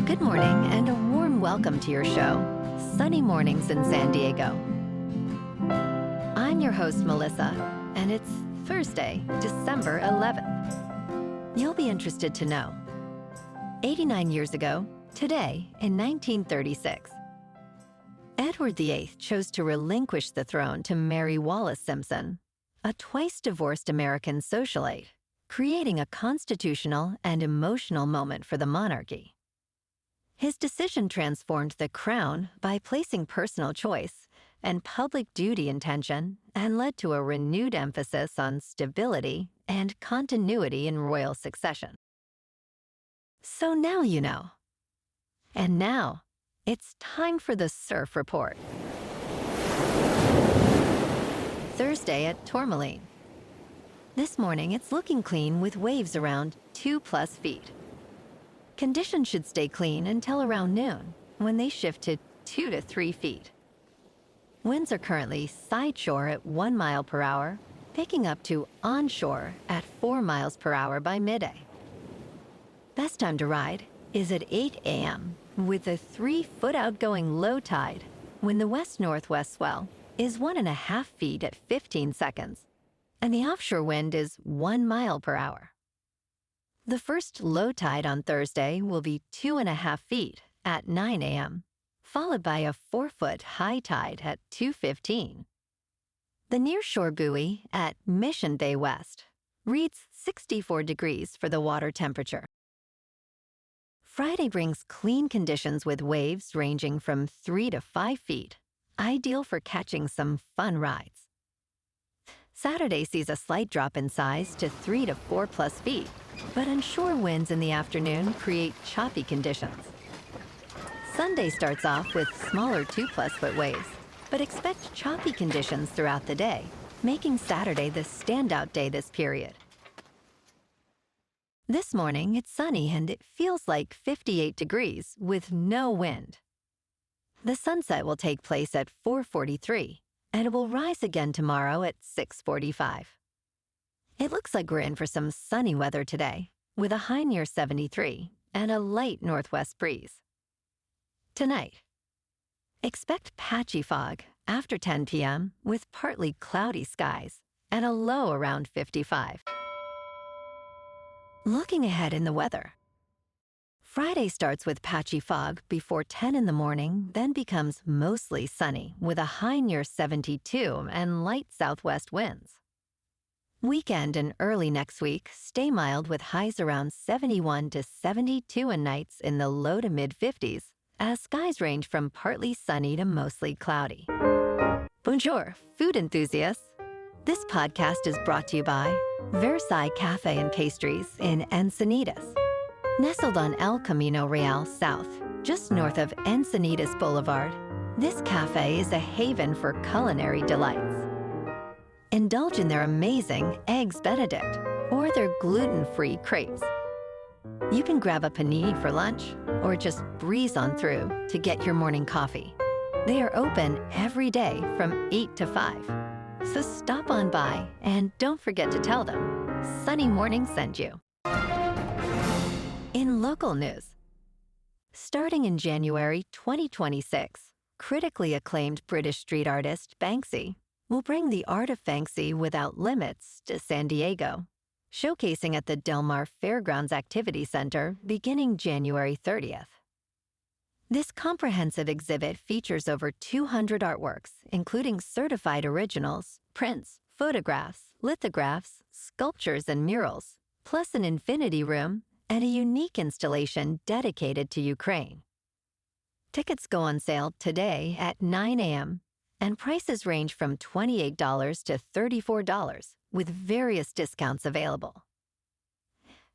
Good morning and a warm welcome to your show, Sunny Mornings in San Diego. I'm your host, Melissa, and it's Thursday, December 11th. You'll be interested to know. 89 years ago, today in 1936, Edward VIII chose to relinquish the throne to Mary Wallace Simpson, a twice-divorced American socialite, creating a constitutional and emotional moment for the monarchy. His decision transformed the crown by placing personal choice and public duty in tension and led to a renewed emphasis on stability and continuity in royal succession. So now you know. And now, it's time for the Surf Report. Thursday at Tourmaline. This morning, it's looking clean with waves around 2+ feet. Conditions should stay clean until around noon, when they shift to 2 to 3 feet. Winds are currently sideshore at 1 mile per hour, picking up to onshore at 4 miles per hour by midday. Best time to ride is at 8 a.m. with a 3-foot outgoing low tide, when the west-northwest swell is 1.5 feet at 15 seconds, and the offshore wind is 1 mile per hour. The first low tide on Thursday will be 2.5 feet at 9 a.m., followed by a 4-foot high tide at 2:15. The nearshore buoy at Mission Bay West reads 64 degrees for the water temperature. Friday brings clean conditions with waves ranging from 3 to 5 feet, ideal for catching some fun rides. Saturday sees a slight drop in size to 3 to 4+ feet, but onshore winds in the afternoon create choppy conditions. Sunday starts off with smaller 2+ foot waves, but expect choppy conditions throughout the day, making Saturday the standout day this period. This morning, it's sunny and it feels like 58 degrees with no wind. The sunset will take place at 4:43, and it will rise again tomorrow at 6:45. It looks like we're in for some sunny weather today, with a high near 73 and a light northwest breeze. Tonight, expect patchy fog after 10 p.m. with partly cloudy skies and a low around 55. Looking ahead in the weather. Friday starts with patchy fog before 10 in the morning, then becomes mostly sunny with a high near 72 and light southwest winds. Weekend and early next week stay mild with highs around 71 to 72 and nights in the low to mid-50s, as skies range from partly sunny to mostly cloudy. Bonjour, food enthusiasts. This podcast is brought to you by Versailles Cafe and Pastries in Encinitas. Nestled on El Camino Real South, just north of Encinitas Boulevard, this cafe is a haven for culinary delights. Indulge in their amazing Eggs Benedict or their gluten-free crepes. You can grab a panini for lunch or just breeze on through to get your morning coffee. They are open every day from 8 to 5. So stop on by and don't forget to tell them Sunny Morning sent you. In local news, starting in January 2026, critically acclaimed British street artist Banksy will bring the art of Banksy without limits to San Diego, showcasing at the Del Mar Fairgrounds Activity Center beginning January 30th. This comprehensive exhibit features over 200 artworks, including certified originals, prints, photographs, lithographs, sculptures, and murals, plus an infinity room and a unique installation dedicated to Ukraine. Tickets go on sale today at 9 a.m., and prices range from $28 to $34, with various discounts available.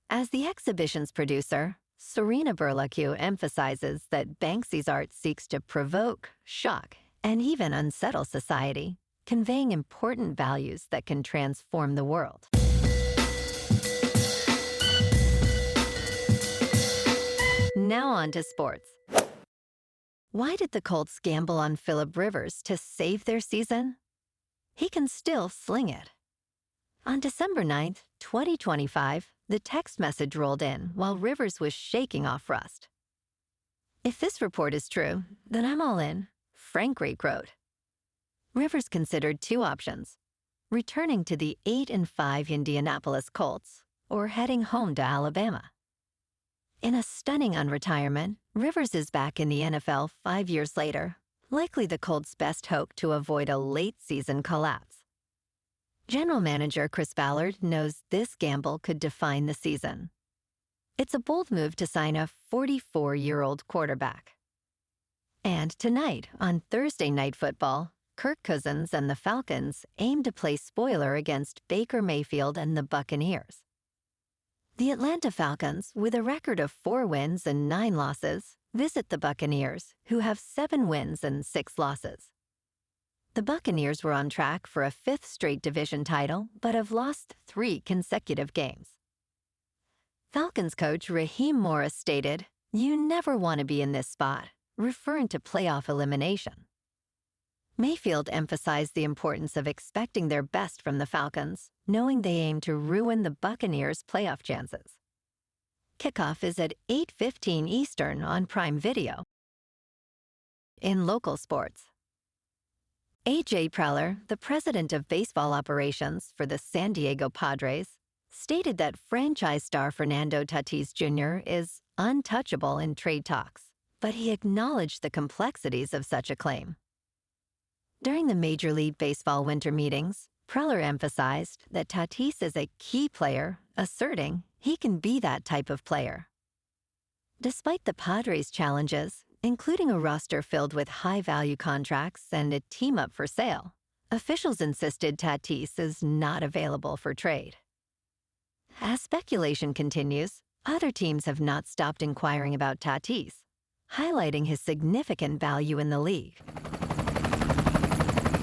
As the exhibition's producer, Serena Burlaque emphasizes that Banksy's art seeks to provoke, shock, and even unsettle society, conveying important values that can transform the world. Now on to sports. Why did the Colts gamble on Phillip Rivers to save their season? He can still sling it. On December 9th, 2025, the text message rolled in while Rivers was shaking off rust. If this report is true, then I'm all in, Frank Rake wrote. Rivers considered two options: returning to the 8-5 Indianapolis Colts or heading home to Alabama. In a stunning unretirement, Rivers is back in the NFL 5 years later, likely the Colts' best hope to avoid a late-season collapse. General Manager Chris Ballard knows this gamble could define the season. It's a bold move to sign a 44-year-old quarterback. And tonight, on Thursday Night Football, Kirk Cousins and the Falcons aim to play spoiler against Baker Mayfield and the Buccaneers. The Atlanta Falcons, with a record of 4 wins and 9 losses, visit the Buccaneers, who have 7 wins and 6 losses. The Buccaneers were on track for a 5th straight division title, but have lost 3 consecutive games. Falcons coach Raheem Morris stated, "You never want to be in this spot," referring to playoff elimination. Mayfield emphasized the importance of expecting their best from the Falcons, knowing they aim to ruin the Buccaneers' playoff chances. Kickoff is at 8:15 Eastern on Prime Video. In local sports, A.J. Preller, the president of baseball operations for the San Diego Padres, stated that franchise star Fernando Tatis Jr. is untouchable in trade talks, but he acknowledged the complexities of such a claim. During the Major League Baseball winter meetings, Preller emphasized that Tatis is a key player, asserting he can be that type of player. Despite the Padres' challenges, including a roster filled with high-value contracts and a team up for sale, officials insisted Tatis is not available for trade. As speculation continues, other teams have not stopped inquiring about Tatis, highlighting his significant value in the league.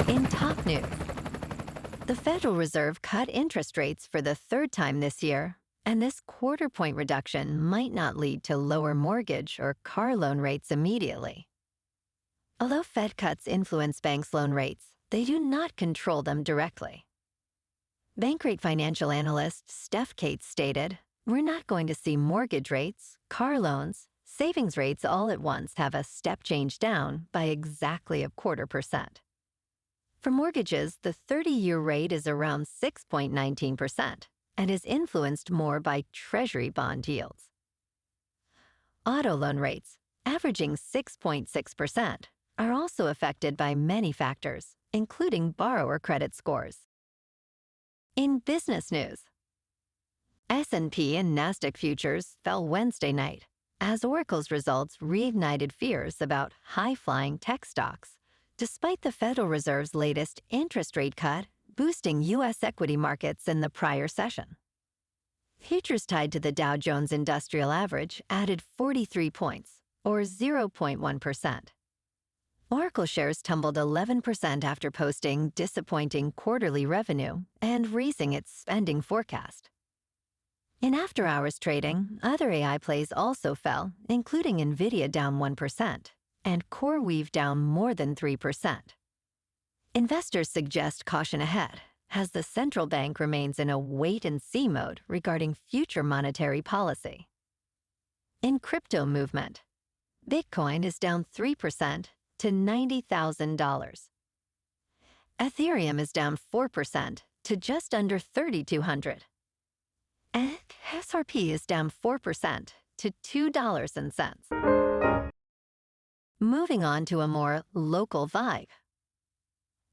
In top news, the Federal Reserve cut interest rates for the 3rd time this year, and this quarter-point reduction might not lead to lower mortgage or car loan rates immediately. Although Fed cuts influence banks' loan rates, they do not control them directly. Bankrate financial analyst Steph Cates stated, "We're not going to see mortgage rates, car loans, savings rates all at once have a step change down by exactly 0.25%. For mortgages, the 30-year rate is around 6.19% and is influenced more by Treasury bond yields. Auto loan rates, averaging 6.6%, are also affected by many factors, including borrower credit scores." In business news, S&P and NASDAQ futures fell Wednesday night as Oracle's results reignited fears about high-flying tech stocks, despite the Federal Reserve's latest interest rate cut boosting U.S. equity markets in the prior session. Futures tied to the Dow Jones Industrial Average added 43 points, or 0.1%. Oracle shares tumbled 11% after posting disappointing quarterly revenue and raising its spending forecast. In after-hours trading, other AI plays also fell, including NVIDIA down 1%, and CoreWeave down more than 3%. Investors suggest caution ahead, as the central bank remains in a wait-and-see mode regarding future monetary policy. In crypto movement, Bitcoin is down 3% to $90,000. Ethereum is down 4% to just under $3,200. And XRP is down 4% to $2.00. Moving on to a more local vibe.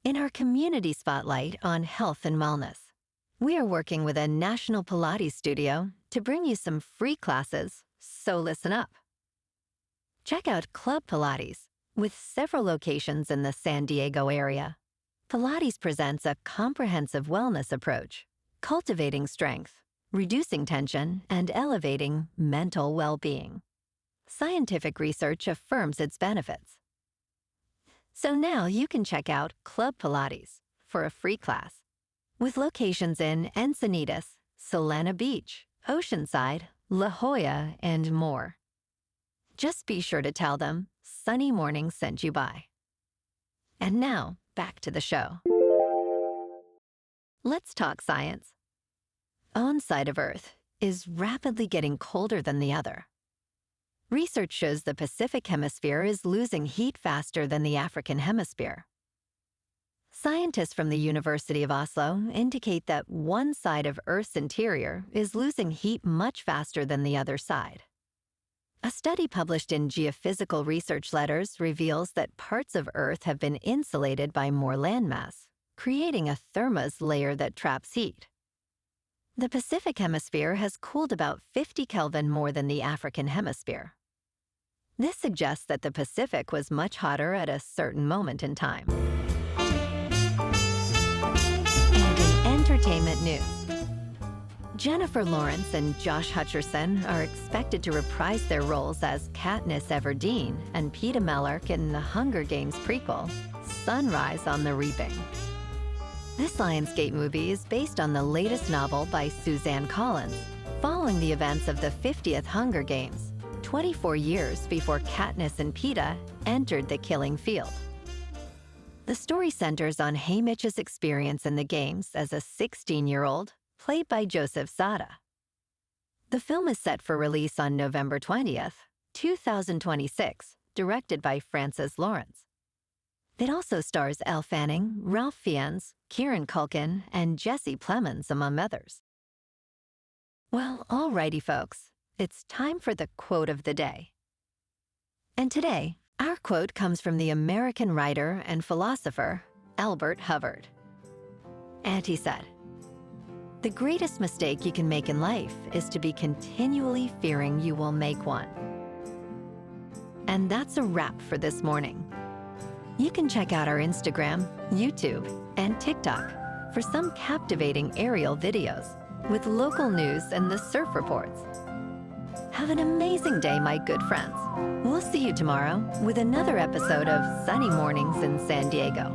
In our community spotlight on health and wellness, we are working with a national Pilates studio to bring you some free classes, so listen up. Check out Club Pilates. With several locations in the San Diego area, Pilates presents a comprehensive wellness approach, cultivating strength, reducing tension, and elevating mental well-being. Scientific research affirms its benefits. So now you can check out Club Pilates for a free class, with locations in Encinitas, Solana Beach, Oceanside, La Jolla, and more. Just be sure to tell them Sunny Morning sent you by. And now, back to the show. Let's talk science. One side of Earth is rapidly getting colder than the other. Research shows the Pacific Hemisphere is losing heat faster than the African Hemisphere. Scientists from the University of Oslo indicate that one side of Earth's interior is losing heat much faster than the other side. A study published in Geophysical Research Letters reveals that parts of Earth have been insulated by more landmass, creating a thermos layer that traps heat. The Pacific Hemisphere has cooled about 50 Kelvin more than the African Hemisphere. This suggests that the Pacific was much hotter at a certain moment in time. And in entertainment news, Jennifer Lawrence and Josh Hutcherson are expected to reprise their roles as Katniss Everdeen and Peeta Mellark in the Hunger Games prequel, Sunrise on the Reaping. This Lionsgate movie is based on the latest novel by Suzanne Collins, following the events of the 50th Hunger Games, 24 years before Katniss and Peeta entered the killing field. The story centers on Haymitch's experience in the games as a 16-year-old, played by Joseph Sada. The film is set for release on November 20th, 2026, directed by Francis Lawrence. It also stars Elle Fanning, Ralph Fiennes, Kieran Culkin, and Jesse Plemons, among others. Well, alrighty, folks. It's time for the quote of the day. And today, our quote comes from the American writer and philosopher Albert Hubbard. And he said, "The greatest mistake you can make in life is to be continually fearing you will make one." And that's a wrap for this morning. You can check out our Instagram, YouTube, and TikTok for some captivating aerial videos with local news and the surf reports. Have an amazing day, my good friends. We'll see you tomorrow with another episode of Sunny Mornings in San Diego.